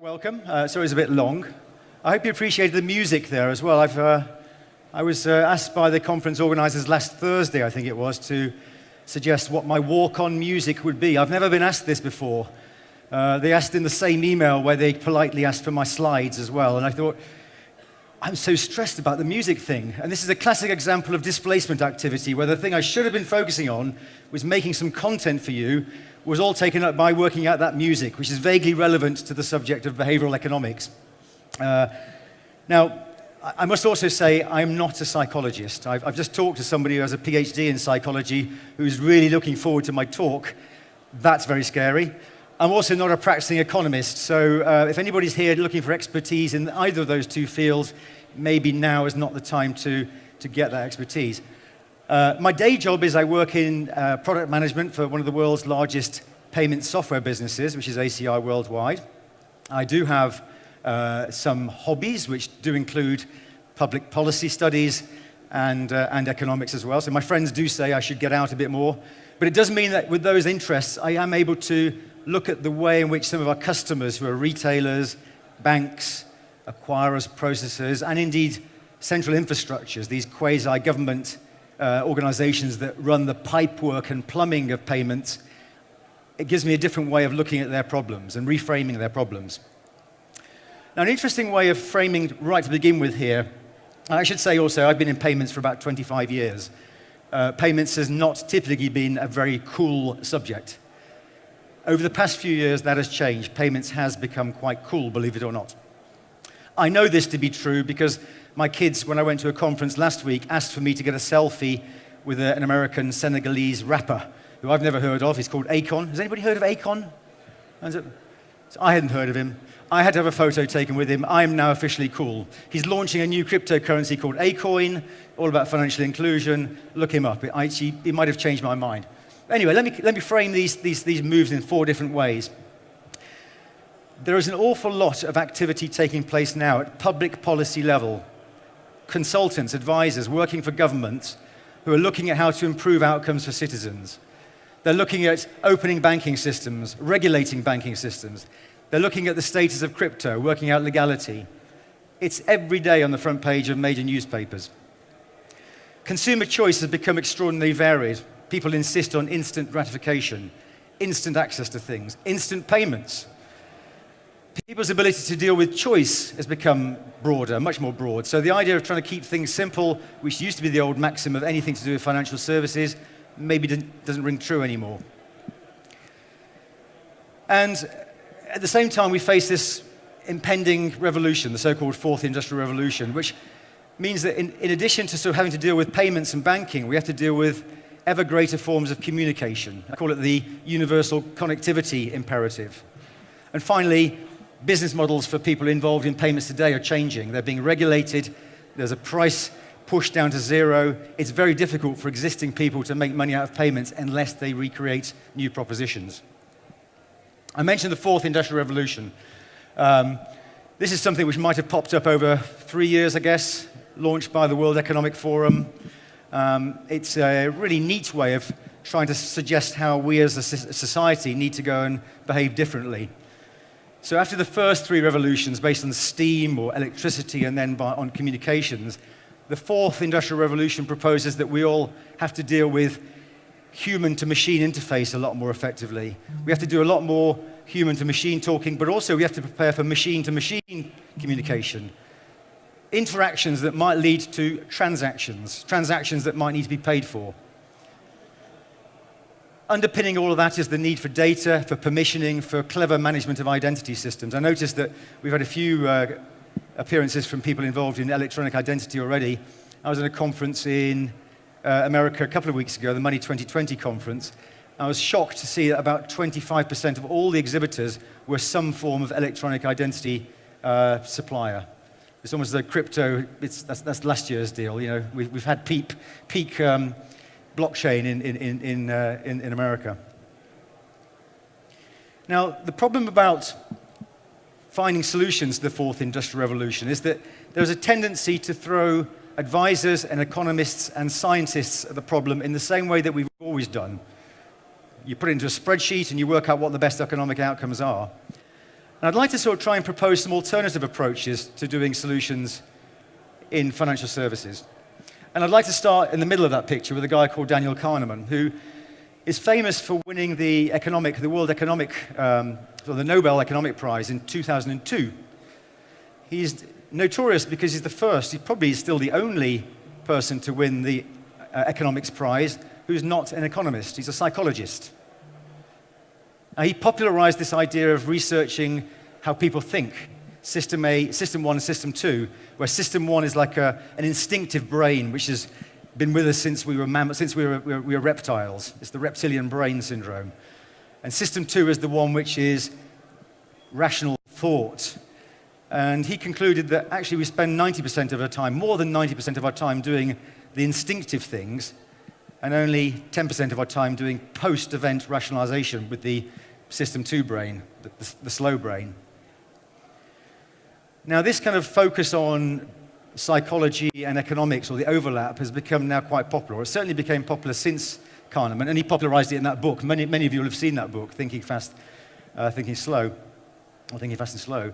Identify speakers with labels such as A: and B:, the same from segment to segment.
A: Welcome. Sorry it's a bit long. I hope you appreciated the music there as well. I was asked by the conference organizers last Thursday, I think it was, to suggest what my walk-on music would be. I've never been asked this before. They asked in the same email where they politely asked for my slides as well, and I thought, I'm so stressed about the music thing. And this is a classic example of displacement activity, where the thing I should have been focusing on was making some content for you, was all taken up by working out that music, which is vaguely relevant to the subject of behavioral economics. Now, I must also say I'm not a psychologist. I've just talked to somebody who has a PhD in psychology who's really looking forward to my talk. That's very scary. I'm also not a practicing economist, so if anybody's here looking for expertise in either of those two fields, maybe now is not the time to get that expertise. My day job is I work in product management for one of the world's largest payment software businesses, which is ACI worldwide. I do have some hobbies, which do include public policy studies and economics as well. So my friends do say I should get out a bit more. But it does mean that with those interests, I am able to look at the way in which some of our customers, who are retailers, banks, acquirers, processors, and indeed central infrastructures, these quasi-government organizations that run the pipework and plumbing of payments, it gives me a different way of looking at their problems and reframing their problems. Now, an interesting way of framing right to begin with here, I should say also I've been in payments for about 25 years. Payments has not typically been a very cool subject. Over the past few years, that has changed. Payments has become quite cool, believe it or not. I know this to be true because my kids, when I went to a conference last week, asked for me to get a selfie with an American Senegalese rapper who I've never heard of. He's called Akon. Has anybody heard of Akon? I hadn't heard of him. I had to have a photo taken with him. I am now officially cool. He's launching a new cryptocurrency called Acoin, all about financial inclusion. Look him up. It might have changed my mind. Anyway, let me frame these moves in four different ways. There is an awful lot of activity taking place now at public policy level. Consultants, advisors, working for governments who are looking at how to improve outcomes for citizens. They're looking at opening banking systems, regulating banking systems. They're looking at the status of crypto, working out legality. It's every day on the front page of major newspapers. Consumer choice has become extraordinarily varied. People insist on instant gratification, instant access to things, instant payments. People's ability to deal with choice has become broader, much more broad. So the idea of trying to keep things simple, which used to be the old maxim of anything to do with financial services, maybe doesn't ring true anymore. And at the same time, we face this impending revolution, the so-called Fourth Industrial Revolution, which means that in addition to sort of having to deal with payments and banking, we have to deal with ever greater forms of communication. I call it the universal connectivity imperative. And finally, business models for people involved in payments today are changing. They're being regulated. There's a price pushed down to zero. It's very difficult for existing people to make money out of payments unless they recreate new propositions. I mentioned the Fourth Industrial Revolution. This is something which might have popped up over 3 years, I guess, launched by the World Economic Forum. It's a really neat way of trying to suggest how we as a society need to go and behave differently. So after the first three revolutions based on steam or electricity and then on communications, the Fourth Industrial Revolution proposes that we all have to deal with human-to-machine interface a lot more effectively. We have to do a lot more human-to-machine talking, but also we have to prepare for machine-to-machine communication. Interactions that might lead to transactions that might need to be paid for. Underpinning all of that is the need for data, for permissioning, for clever management of identity systems. I noticed that we've had a few appearances from people involved in electronic identity already. I was at a conference in America a couple of weeks ago, the Money 2020 conference. I was shocked to see that about 25% of all the exhibitors were some form of electronic identity supplier. It's almost like crypto. That's last year's deal. You know, we've had peak blockchain in America. Now, the problem about finding solutions to the Fourth Industrial Revolution is that there's a tendency to throw advisors and economists and scientists at the problem in the same way that we've always done. You put it into a spreadsheet and you work out what the best economic outcomes are. And I'd like to sort of try and propose some alternative approaches to doing solutions in financial services. And I'd like to start in the middle of that picture with a guy called Daniel Kahneman, who is famous for winning the World Economic, or the Nobel Economic Prize in 2002. He's notorious because he's the first, he probably is still the only person to win the economics prize who's not an economist. He's a psychologist. He popularized this idea of researching how people think. System 1 and System 2, where System 1 is like an instinctive brain which has been with us since we were reptiles. It's the reptilian brain syndrome. And System 2 is the one which is rational thought. And he concluded that actually we spend 90% of our time, more than 90% of our time, doing the instinctive things, and only 10% of our time doing post-event rationalization with the System 2 brain, the slow brain. Now, this kind of focus on psychology and economics, or the overlap, has become now quite popular. Or it certainly became popular since Kahneman, and he popularized it in that book. Many of you will have seen that book, Thinking Fast, Thinking Slow, or Thinking Fast and Slow.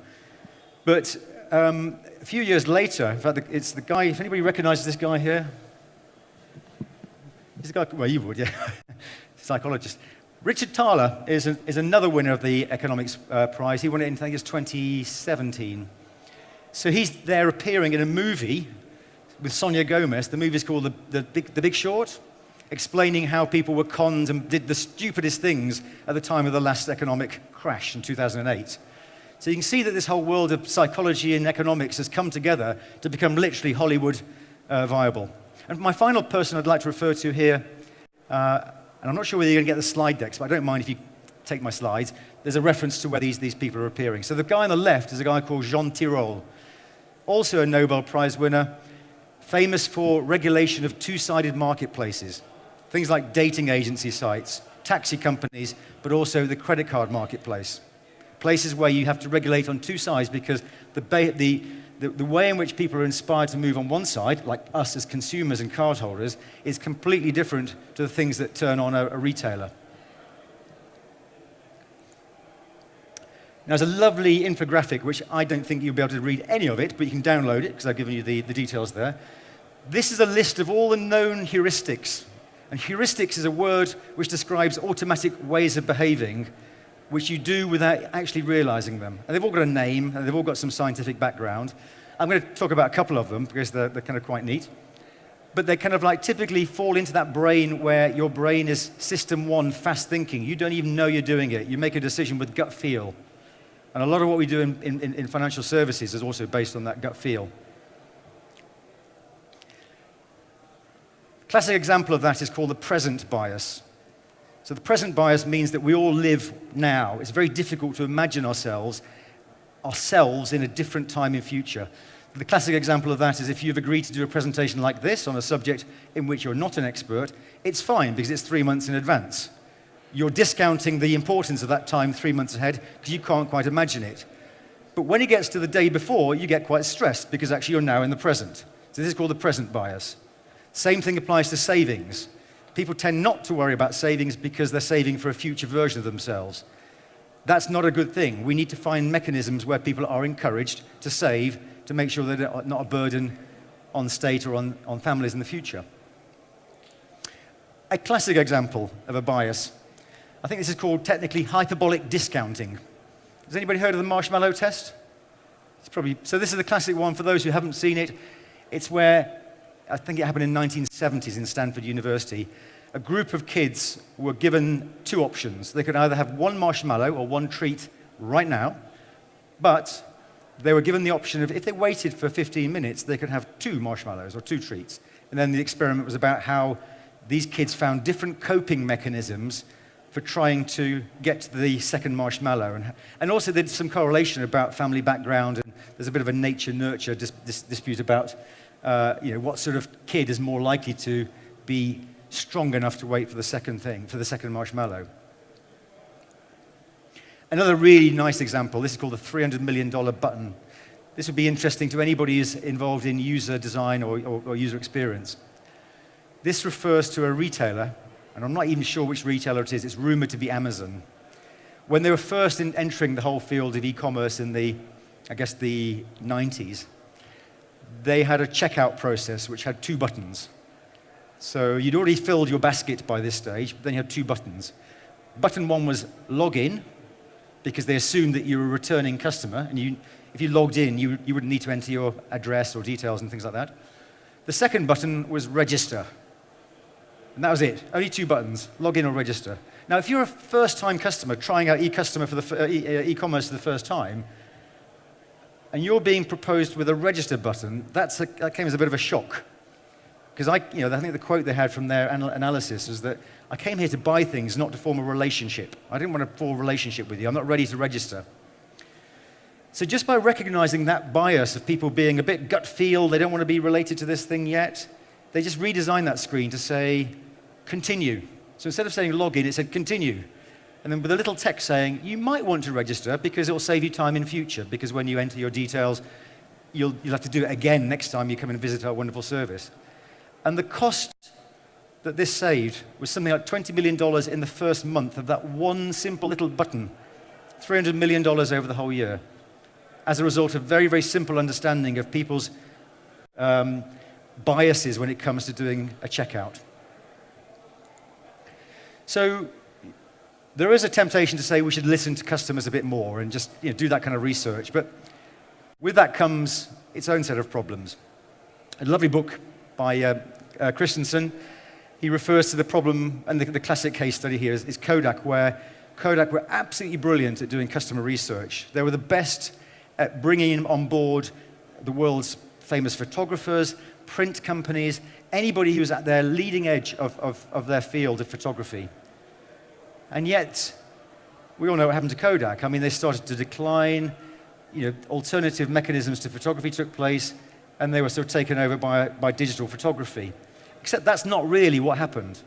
A: But a few years later, in fact, it's the guy, if anybody recognizes this guy here? He's a guy, well, you would, yeah, psychologist. Richard Thaler is another winner of the economics prize. He won it in, I think it's 2017. So he's there appearing in a movie with Sonia Gomez. The movie's called The Big Short, explaining how people were conned and did the stupidest things at the time of the last economic crash in 2008. So you can see that this whole world of psychology and economics has come together to become literally Hollywood viable. And my final person I'd like to refer to here, and I'm not sure whether you're going to get the slide decks, but I don't mind if you take my slides. There's a reference to where these people are appearing. So the guy on the left is a guy called Jean Tirole, also a Nobel Prize winner, famous for regulation of two-sided marketplaces, things like dating agency sites, taxi companies, but also the credit card marketplace. Places where you have to regulate on two sides because the way in which people are inspired to move on one side, like us as consumers and cardholders, is completely different to the things that turn on a retailer. Now, there's a lovely infographic, which I don't think you'll be able to read any of it, but you can download it, because I've given you the details there. This is a list of all the known heuristics. And heuristics is a word which describes automatic ways of behaving, which you do without actually realizing them. And they've all got a name, and they've all got some scientific background. I'm going to talk about a couple of them, because they're kind of quite neat. But they kind of like typically fall into that brain where your brain is System 1, fast thinking. You don't even know you're doing it. You make a decision with gut feel. And a lot of what we do in financial services is also based on that gut feel. Classic example of that is called the present bias. So the present bias means that we all live now. It's very difficult to imagine ourselves in a different time in future. The classic example of that is if you've agreed to do a presentation like this on a subject in which you're not an expert, it's fine because it's 3 months in advance. You're discounting the importance of that time 3 months ahead because you can't quite imagine it. But when it gets to the day before, you get quite stressed because actually you're now in the present. So this is called the present bias. Same thing applies to savings. People tend not to worry about savings because they're saving for a future version of themselves. That's not a good thing. We need to find mechanisms where people are encouraged to save to make sure that they're not a burden on the state or on families in the future. A classic example of a bias, I think this is called technically hyperbolic discounting. Has anybody heard of the marshmallow test? So this is the classic one for those who haven't seen it. It's where, I think it happened in the 1970s in Stanford University, a group of kids were given two options. They could either have one marshmallow or one treat right now, but they were given the option of if they waited for 15 minutes, they could have two marshmallows or two treats. And then the experiment was about how these kids found different coping mechanisms for trying to get to the second marshmallow. And also there's some correlation about family background, and there's a bit of a nature-nurture dispute about what sort of kid is more likely to be strong enough to wait for the second marshmallow. Another really nice example, this is called the $300 million button. This would be interesting to anybody who's involved in user design or user experience. This refers to a retailer, and I'm not even sure which retailer it is, it's rumored to be Amazon, When they were first entering the whole field of e-commerce in the 90s, they had a checkout process which had 2 buttons. So you'd already filled your basket by this stage, but then you had 2 buttons. Button 1 was log in, because they assumed that you were a returning customer, and if you logged in, you wouldn't need to enter your address or details and things like that. The second button was register. And that was it. Only 2 buttons, log in or register. Now, if you're a first-time customer trying out e-commerce for the first time, and you're being proposed with a register button, that came as a bit of a shock. Because I think the quote they had from their analysis is that I came here to buy things, not to form a relationship. I didn't want to form a relationship with you. I'm not ready to register. So just by recognizing that bias of people being a bit gut feel, they don't want to be related to this thing yet, they just redesigned that screen to say, continue. So instead of saying login, it said continue. And then with a little text saying, you might want to register because it will save you time in future, because when you enter your details, you'll have to do it again next time you come and visit our wonderful service. And the cost that this saved was something like $20 million in the first month of that one simple little button, $300 million over the whole year, as a result of very, very simple understanding of people's biases when it comes to doing a checkout. So there is a temptation to say we should listen to customers a bit more and just do that kind of research. But with that comes its own set of problems. A lovely book by Christensen. He refers to the problem, and the classic case study here is Kodak, where Kodak were absolutely brilliant at doing customer research. They were the best at bringing on board the world's famous photographers, print companies, anybody who was at their leading edge of their field of photography. And yet, we all know what happened to Kodak. I mean, they started to decline, alternative mechanisms to photography took place, and they were sort of taken over by digital photography. Except that's not really what happened.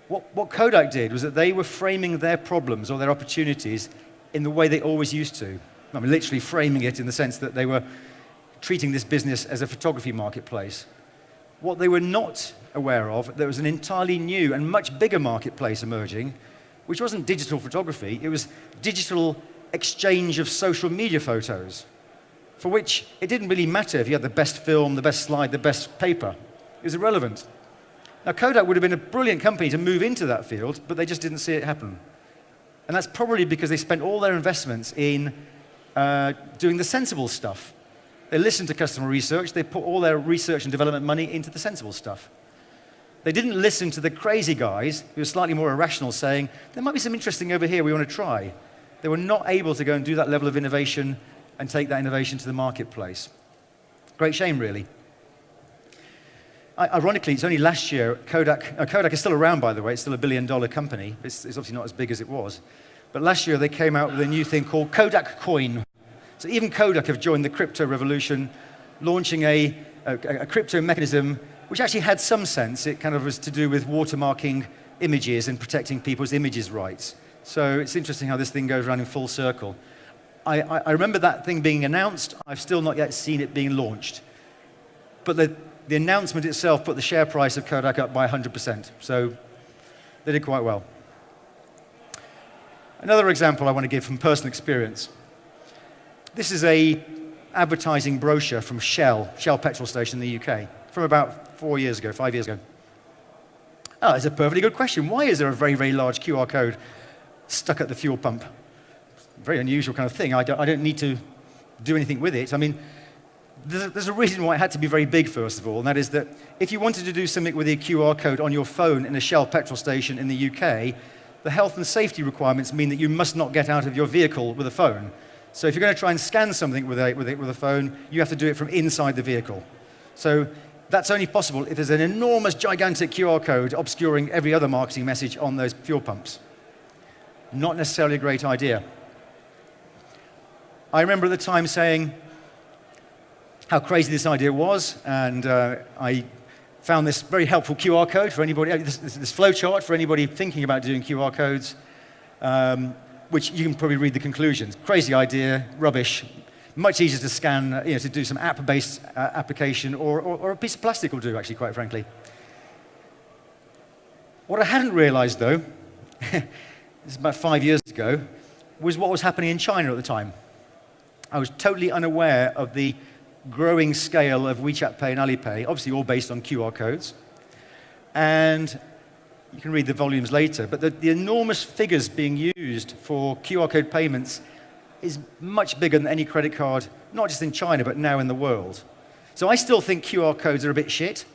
A: What Kodak did was that they were framing their problems or their opportunities in the way they always used to. I mean, literally framing it in the sense that they were treating this business as a photography marketplace. What they were not aware of, there was an entirely new and much bigger marketplace emerging, which wasn't digital photography, it was digital exchange of social media photos, for which it didn't really matter if you had the best film, the best slide, the best paper. It was irrelevant. Now, Kodak would have been a brilliant company to move into that field, but they just didn't see it happen. And that's probably because they spent all their investments in doing the sensible stuff. They listened to customer research, they put all their research and development money into the sensible stuff. They didn't listen to the crazy guys who were slightly more irrational saying, there might be some interesting over here we want to try. They were not able to go and do that level of innovation and take that innovation to the marketplace. Great shame, really. Ironically, it's only last year, Kodak is still around, by the way, it's still $1 billion company. It's obviously not as big as it was. But last year, they came out with a new thing called Kodak Coin. So even Kodak have joined the crypto revolution, launching a crypto mechanism which actually had some sense. It kind of was to do with watermarking images and protecting people's images rights. So it's interesting how this thing goes around in full circle. I remember that thing being announced. I've still not yet seen it being launched. But the announcement itself put the share price of Kodak up by 100%. So they did quite well. Another example I want to give from personal experience. This is a advertising brochure from Shell petrol station in the UK, from about 5 years ago. Oh, it's a perfectly good question. Why is there a very, very large QR code stuck at the fuel pump? Very unusual kind of thing. I don't need to do anything with it. I mean, there's a reason why it had to be very big, first of all, and that is that if you wanted to do something with a QR code on your phone in a Shell petrol station in the UK, the health and safety requirements mean that you must not get out of your vehicle with a phone. So if you're going to try and scan something with a phone, you have to do it from inside the vehicle. So that's only possible if there's an enormous, gigantic QR code obscuring every other marketing message on those fuel pumps. Not necessarily a great idea. I remember at the time saying how crazy this idea was, and I found this very helpful QR code for anybody, this flow chart for anybody thinking about doing QR codes, which you can probably read the conclusions. Crazy idea, rubbish, much easier to scan, to do some app-based application, or a piece of plastic will do, actually, quite frankly. What I hadn't realized, though, this is about 5 years ago, was what was happening in China at the time. I was totally unaware of the growing scale of WeChat Pay and Alipay, obviously all based on QR codes. And you can read the volumes later, but the enormous figures being used for QR code payments is much bigger than any credit card, not just in China, but now in the world. So I still think QR codes are a bit shit.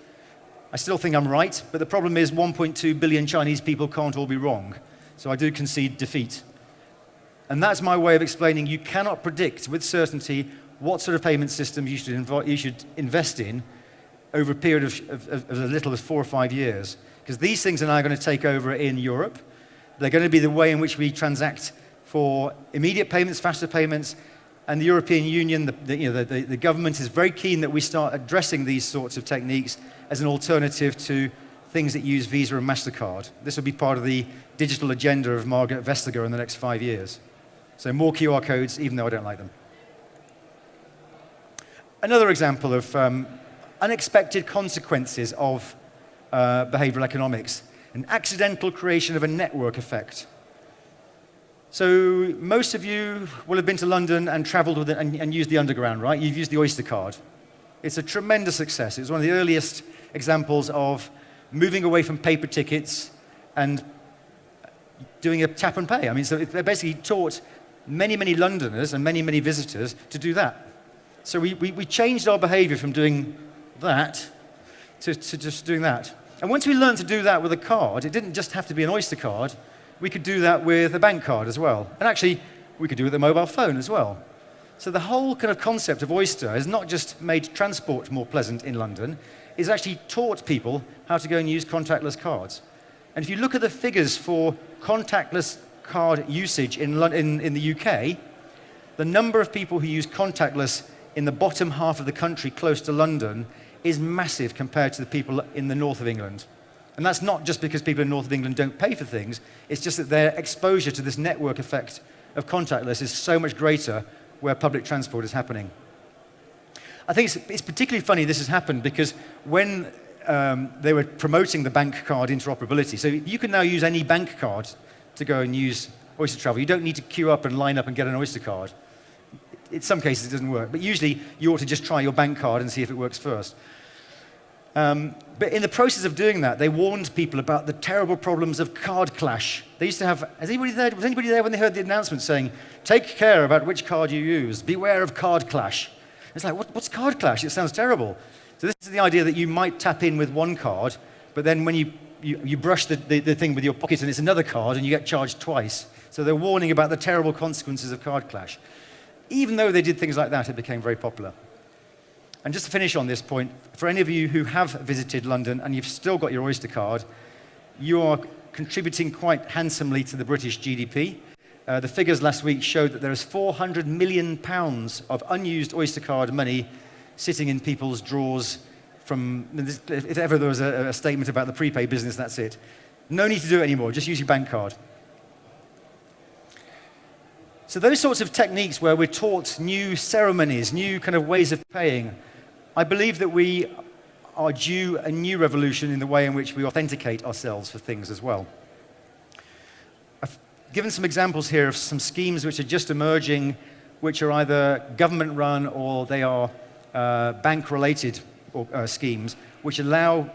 A: I still think I'm right, but the problem is 1.2 billion Chinese people can't all be wrong. So I do concede defeat. And that's my way of explaining you cannot predict with certainty what sort of payment system you should invest in over a period of as little as 4 or 5 years. Because these things are now going to take over in Europe. They're going to be the way in which we transact for immediate payments, faster payments, and the European Union, the government is very keen that we start addressing these sorts of techniques as an alternative to things that use Visa and MasterCard. This will be part of the digital agenda of Margaret Vestager in the next 5 years. So more QR codes, even though I don't like them. Another example of unexpected consequences of behavioral economics, an accidental creation of a network effect. So most of you will have been to London and traveled with it and used the Underground, right? You've used the Oyster card. It's a tremendous success. It was one of the earliest examples of moving away from paper tickets and doing a tap and pay. I mean, so they basically taught many, many Londoners and many, many visitors to do that. So we changed our behavior from doing that to just doing that. And once we learned to do that with a card, it didn't just have to be an Oyster card. We could do that with a bank card as well. And actually, we could do it with a mobile phone as well. So the whole kind of concept of Oyster has not just made transport more pleasant in London, it's actually taught people how to go and use contactless cards. And if you look at the figures for contactless card usage in the UK, the number of people who use contactless in the bottom half of the country close to London is massive compared to the people in the north of England. And that's not just because people in the north of England don't pay for things, it's just that their exposure to this network effect of contactless is so much greater where public transport is happening. I think it's particularly funny this has happened because when they were promoting the bank card interoperability, so you can now use any bank card to go and use Oyster Travel. You don't need to queue up and line up and get an Oyster card. In some cases it doesn't work, but usually you ought to just try your bank card and see if it works first. But in the process of doing that, they warned people about the terrible problems of card clash. They used to have, was anybody there when they heard the announcement saying, take care about which card you use, beware of card clash? It's like, what's card clash? It sounds terrible. So this is the idea that you might tap in with one card, but then when you brush the thing with your pocket and it's another card and you get charged twice. So they're warning about the terrible consequences of card clash. Even though they did things like that, it became very popular. And just to finish on this point, for any of you who have visited London and you've still got your Oyster card, you are contributing quite handsomely to the British GDP. The figures last week showed that there is £400 million of unused Oyster card money sitting in people's drawers from, if ever there was a statement about the prepaid business, that's it. No need to do it anymore, just use your bank card. So those sorts of techniques where we're taught new ceremonies, new kind of ways of paying, I believe that we are due a new revolution in the way in which we authenticate ourselves for things as well. I've given some examples here of some schemes which are just emerging, which are either government-run or they are bank-related schemes, which allow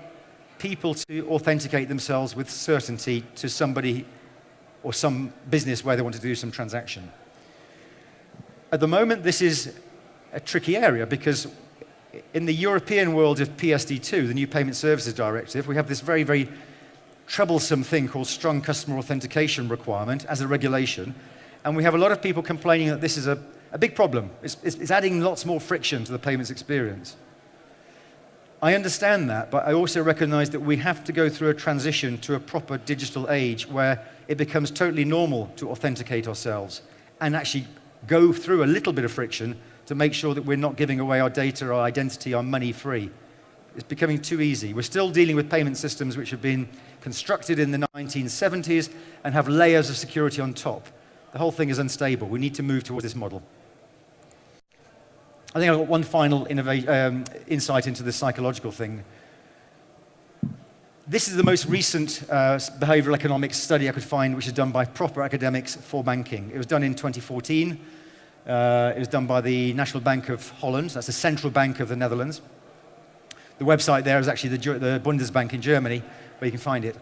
A: people to authenticate themselves with certainty to somebody or some business where they want to do some transaction. At the moment, this is a tricky area because in the European world of PSD2, the new Payment Services Directive, we have this very, very troublesome thing called strong customer authentication requirement as a regulation. And we have a lot of people complaining that this is a big problem. It's adding lots more friction to the payments experience. I understand that, but I also recognize that we have to go through a transition to a proper digital age where it becomes totally normal to authenticate ourselves and actually go through a little bit of friction to make sure that we're not giving away our data, our identity, our money free. It's becoming too easy. We're still dealing with payment systems which have been constructed in the 1970s and have layers of security on top. The whole thing is unstable. We need to move towards this model. I think I've got one final insight into this psychological thing. This is the most recent behavioural economics study I could find, which is done by proper academics for banking. It was done in 2014. It was done by the National Bank of Holland. That's the central bank of the Netherlands. The website there is actually the Bundesbank in Germany, where you can find it.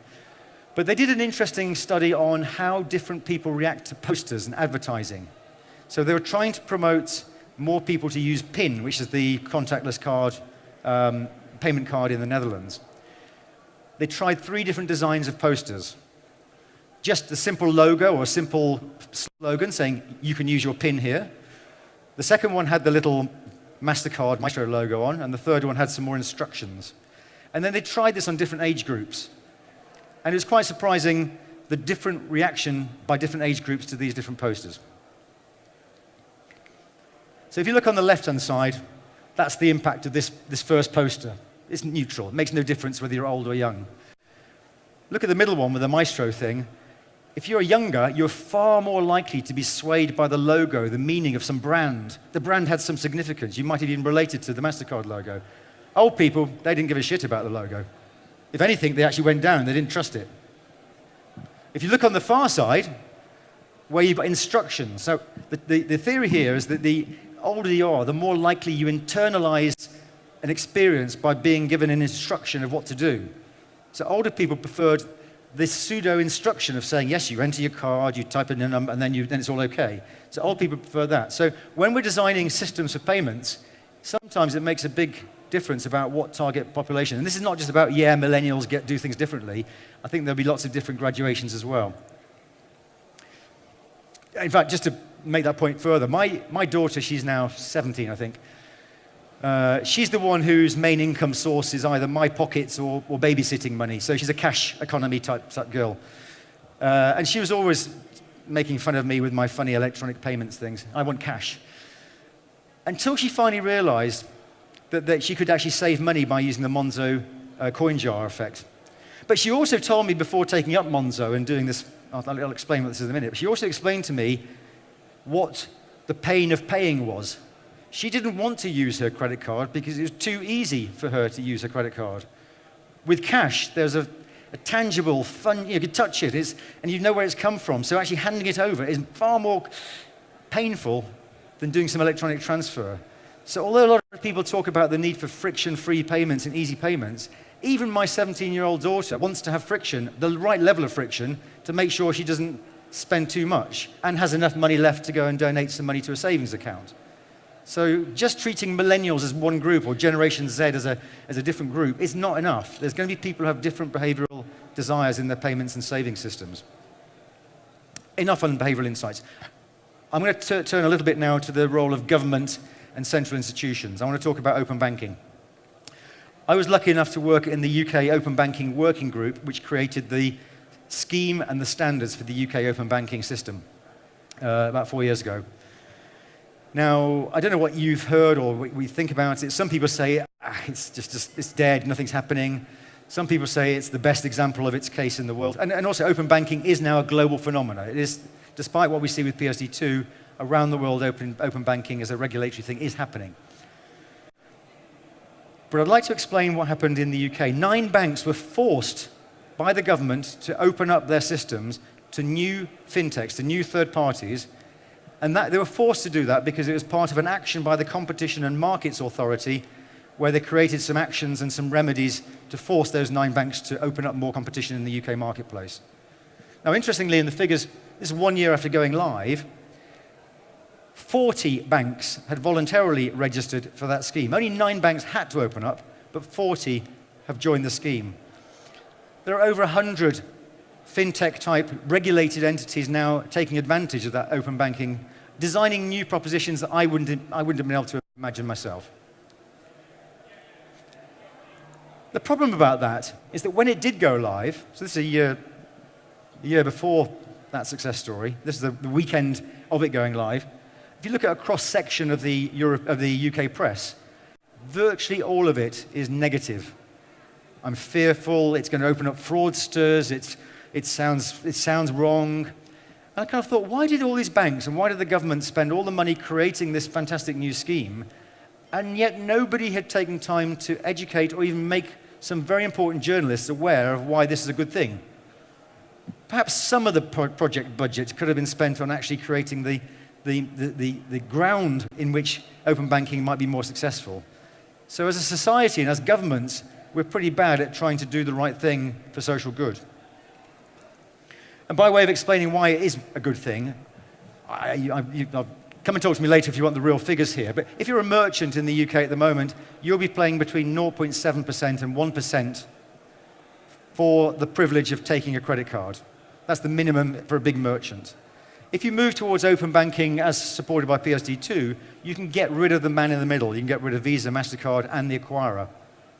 A: But they did an interesting study on how different people react to posters and advertising. So they were trying to promote more people to use PIN, which is the contactless card, payment card in the Netherlands. They tried 3 different designs of posters. Just a simple logo or a simple slogan saying, you can use your PIN here. The second one had the little MasterCard Maestro logo on, and the third one had some more instructions. And then they tried this on different age groups. And it was quite surprising, the different reaction by different age groups to these different posters. So if you look on the left-hand side, that's the impact of this first poster. It's neutral. It makes no difference whether you're old or young. Look at the middle one with the Maestro thing. If you're younger, you're far more likely to be swayed by the logo, the meaning of some brand. The brand had some significance. You might have even related to the MasterCard logo. Old people, they didn't give a shit about the logo. If anything, they actually went down. They didn't trust it. If you look on the far side, where you've got instructions. So the theory here is that the older you are, the more likely you internalize an experience by being given an instruction of what to do. So older people preferred this pseudo-instruction of saying, yes, you enter your card, you type in a number, and then it's all okay. So old people prefer that. So when we're designing systems for payments, sometimes it makes a big difference about what target population. And this is not just about, yeah, millennials do things differently. I think there'll be lots of different graduations as well. In fact, just to make that point further, my daughter, she's now 17, I think. She's the one whose main income source is either my pockets or babysitting money. So she's a cash economy type girl. And she was always making fun of me with my funny electronic payments things. I want cash. Until she finally realized that she could actually save money by using the Monzo coin jar effect. But she also told me before taking up Monzo and doing this, I'll explain what this is in a minute, but she also explained to me what the pain of paying was. She didn't want to use her credit card because it was too easy for her to use her credit card. With cash, there's a tangible, fun, you can touch it, and you know where it's come from. So actually handing it over is far more painful than doing some electronic transfer. So although a lot of people talk about the need for friction-free payments and easy payments, even my 17-year-old daughter wants to have friction, the right level of friction, to make sure she doesn't spend too much and has enough money left to go and donate some money to a savings account. So just treating millennials as one group or Generation Z as a different group is not enough. There's going to be people who have different behavioral desires in their payments and saving systems. Enough on behavioral insights. I'm going to turn a little bit now to the role of government and central institutions. I want to talk about open banking. I was lucky enough to work in the UK Open Banking Working Group, which created the scheme and the standards for the UK open banking system about 4 years ago. Now, I don't know what you've heard or what we think about it. Some people say it's dead, nothing's happening. Some people say it's the best example of its case in the world. And also, open banking is now a global phenomenon. It is, despite what we see with PSD2, around the world, open banking as a regulatory thing is happening. But I'd like to explain what happened in the UK. 9 banks were forced by the government to open up their systems to new fintechs, to new third parties. And they were forced to do that because it was part of an action by the Competition and Markets Authority, where they created some actions and some remedies to force those 9 banks to open up more competition in the UK marketplace. Now, interestingly, in the figures, this is 1 year after going live, 40 banks had voluntarily registered for that scheme. Only 9 banks had to open up, but 40 have joined the scheme. There are over 100 fintech-type regulated entities now taking advantage of that open banking, designing new propositions that I wouldn't have been able to imagine myself. The problem about that is that when it did go live, so this is a year before that success story, this is the weekend of it going live, if you look at a cross-section of the UK press, virtually all of it is negative. I'm fearful, it's going to open up fraudsters, it sounds wrong. And I kind of thought, why did all these banks and why did the government spend all the money creating this fantastic new scheme, and yet nobody had taken time to educate or even make some very important journalists aware of why this is a good thing. Perhaps some of the project budget could have been spent on actually creating the ground in which open banking might be more successful. So as a society and as governments, we're pretty bad at trying to do the right thing for social good. And by way of explaining why it is a good thing, I'll come and talk to me later if you want the real figures here, but if you're a merchant in the UK at the moment, you'll be paying between 0.7% and 1% for the privilege of taking a credit card. That's the minimum for a big merchant. If you move towards open banking as supported by PSD2, you can get rid of the man in the middle. You can get rid of Visa, MasterCard, and the acquirer.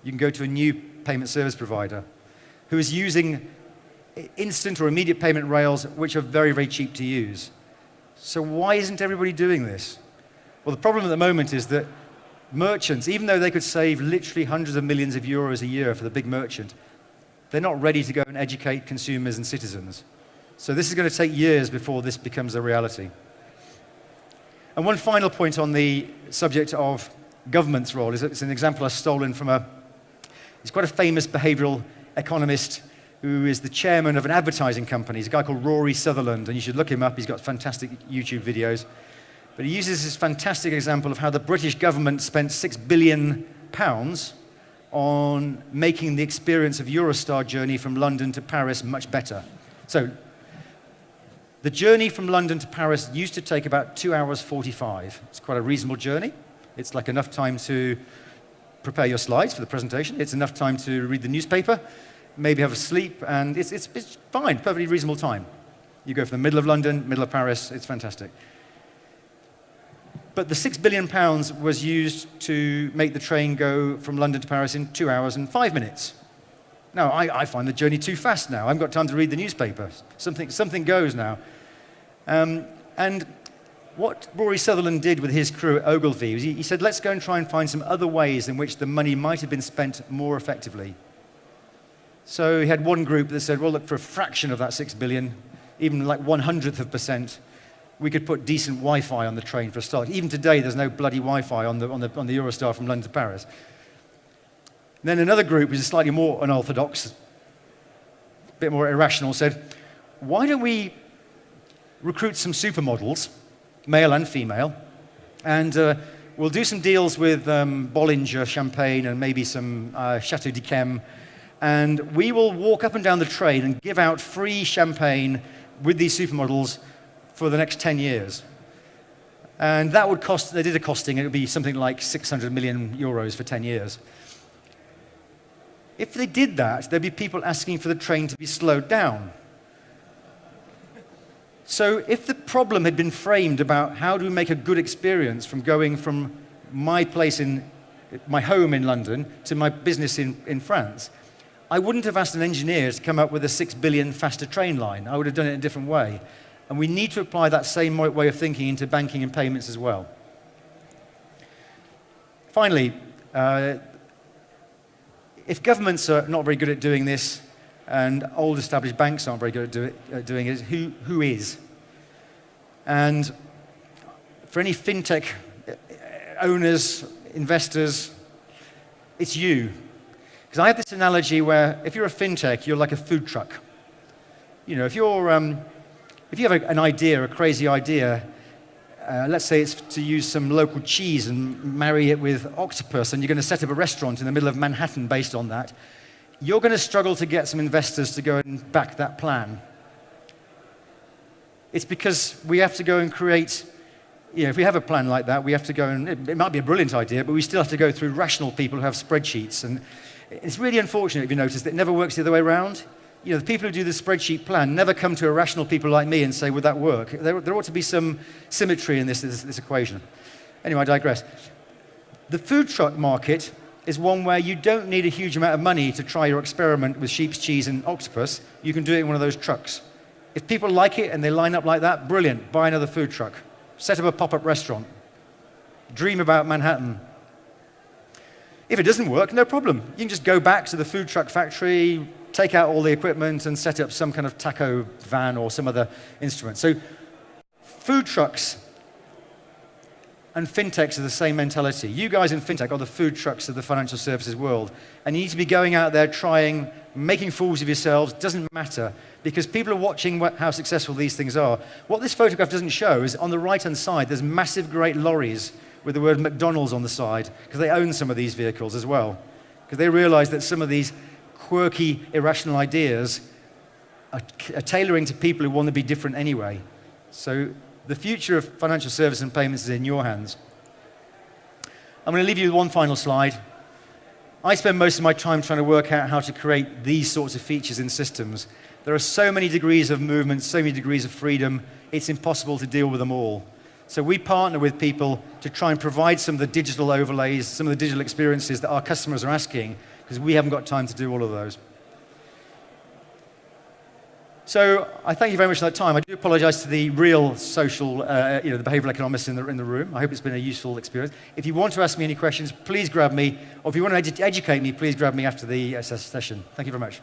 A: You can go to a new payment service provider who is using instant or immediate payment rails which are very, very cheap to use. So why isn't everybody doing this? Well, the problem at the moment is that merchants, even though they could save literally hundreds of millions of euros a year for the big merchant, they're not ready to go and educate consumers and citizens. So this is going to take years before this becomes a reality. And one final point on the subject of government's role is it's an example I've stolen from he's quite a famous behavioural economist who is the chairman of an advertising company. He's a guy called Rory Sutherland, and you should look him up. He's got fantastic YouTube videos. But he uses this fantastic example of how the British government spent £6 billion on making the experience of Eurostar journey from London to Paris much better. So the journey from London to Paris used to take about 2 hours 45. It's quite a reasonable journey. It's like enough time to prepare your slides for the presentation. It's enough time to read the newspaper, maybe have a sleep, and it's fine, perfectly reasonable time. You go from the middle of London, middle of Paris, it's fantastic. But the £6 billion was used to make the train go from London to Paris in 2 hours and 5 minutes. Now, I find the journey too fast now. I haven't got time to read the newspaper. Something goes now. And what Rory Sutherland did with his crew at Ogilvy was he said, let's go and try and find some other ways in which the money might have been spent more effectively. So he had one group that said, well, look, for a fraction of that 6 billion, even like 1/100%, we could put decent Wi-Fi on the train for a start. Even today, there's no bloody Wi-Fi on the Eurostar from London to Paris. And then another group, which is slightly more unorthodox, a bit more irrational, said, why don't we recruit some supermodels, male and female, and we'll do some deals with Bollinger Champagne and maybe some Chateau d'Yquem, and we will walk up and down the train and give out free champagne with these supermodels for the next 10 years. And that would cost, they did a costing, it would be something like 600 million euros for 10 years. If they did that, there'd be people asking for the train to be slowed down. So if the problem had been framed about how do we make a good experience from going from my place in my home in London to my business in France, I wouldn't have asked an engineer to come up with a 6 billion faster train line. I would have done it in a different way. And we need to apply that same way of thinking into banking and payments as well. Finally, if governments are not very good at doing this, and old established banks aren't very good at doing it, who is? And for any fintech owners, investors, it's you. Because I have this analogy where if you're a fintech, you're like a food truck. You know, if you have an idea, a crazy idea, let's say it's to use some local cheese and marry it with octopus, and you're going to set up a restaurant in the middle of Manhattan based on that, you're going to struggle to get some investors to go and back that plan. It's because we have to go and create, you know, if we have a plan like that, we have to go and, it might be a brilliant idea, but we still have to go through rational people who have spreadsheets. And it's really unfortunate, if you notice, that it never works the other way around. You know, the people who do the spreadsheet plan never come to irrational people like me and say, would that work? There ought to be some symmetry in this equation. Anyway, I digress. The food truck market is one where you don't need a huge amount of money to try your experiment with sheep's cheese and octopus. You can do it in one of those trucks. If people like it and they line up like that, brilliant, buy another food truck. Set up a pop-up restaurant. Dream about Manhattan. If it doesn't work, no problem. You can just go back to the food truck factory, take out all the equipment and set up some kind of taco van or some other instrument. So food trucks And fintechs are the same mentality. You guys in fintech are the food trucks of the financial services world. And you need to be going out there trying, making fools of yourselves. Doesn't matter, because people are watching how successful these things are. What this photograph doesn't show is on the right-hand side, there's massive great lorries with the word McDonald's on the side, because they own some of these vehicles as well. Because they realize that some of these quirky, irrational ideas are tailoring to people who want to be different anyway. So the future of financial service and payments is in your hands. I'm going to leave you with one final slide. I spend most of my time trying to work out how to create these sorts of features in systems. There are so many degrees of movement, so many degrees of freedom, it's impossible to deal with them all. So we partner with people to try and provide some of the digital overlays, some of the digital experiences that our customers are asking, because we haven't got time to do all of those. So I thank you very much for that time. I do apologize to the real social, the behavioral economists in the room. I hope it's been a useful experience. If you want to ask me any questions, please grab me. Or if you want to educate me, please grab me after the session. Thank you very much.